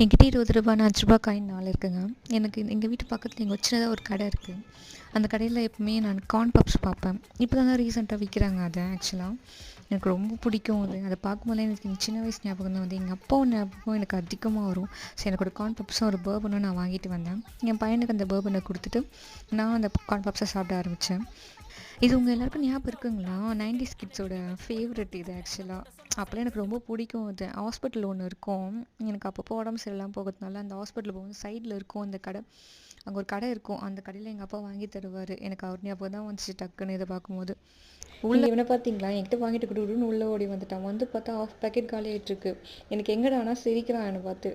என்கிட்ட ரூ. 20 ரூ. 5 காயின் 4 இருக்குங்க. எனக்கு எங்கள் வீட்டு பக்கத்தில் எங்கள் சின்னதாக ஒரு கடை இருக்குது. அந்த கடையில் எப்பவுமே நான் கார்ன் பப்ஸ் பார்ப்பேன். இப்போ தான் ரீசெண்டாக விற்கிறாங்க அதை. ஆக்சுவலாக எனக்கு ரொம்ப பிடிக்கும் அது. அதை பார்க்கும்போது எனக்கு எங்கள் சின்ன வயசு ஞாபகம் தான் வந்து எங்கள் அப்பாவும் ஞாபகம் எனக்கு அதிகமாக வரும். ஸோ எனக்கு ஒரு கார்ன் பப்ஸும் ஒரு பர்பனும் நான் வாங்கிட்டு வந்தேன். என் பையனுக்கு அந்த பர்பனை கொடுத்துட்டு நான் அந்த கார்ன் பப்ஸை சாப்பிட ஆரம்பித்தேன். இது உங்கள் எல்லாருக்கும் ஞாபகம் இருக்குங்களா? 90s கிட்ஸோட ஃபேவரெட் இது ஆக்சுவலாக. அப்போல்லாம் எனக்கு ரொம்ப பிடிக்கும் அது. ஹாஸ்பிட்டல் ஒன்று இருக்கும். எனக்கு அப்பப்போ உடம்பு சரியில்லாமல் போகிறதுனால அந்த ஹாஸ்பிட்டல் போகும்போது சைடில் இருக்கும் அந்த கடை. அங்கே ஒரு கடை இருக்கும். அந்த கடையில் எங்கள் அப்பா வாங்கி தருவார். எனக்கு அவர் ஞாபகம் தான் வந்துச்சு டக்குன்னு இதை பார்க்கும்போது. உள்ள இவனை பார்த்தீங்களா? என்கிட்ட வாங்கிட்டு கொடுன்னு உள்ளே ஓடி வந்துட்டான். வந்து பார்த்தா ஆஃப் பேக்கெட் காலி ஆகிட்டுருக்கு. எனக்கு எங்கடானா சிரிக்கிறான் என்னை பார்த்து.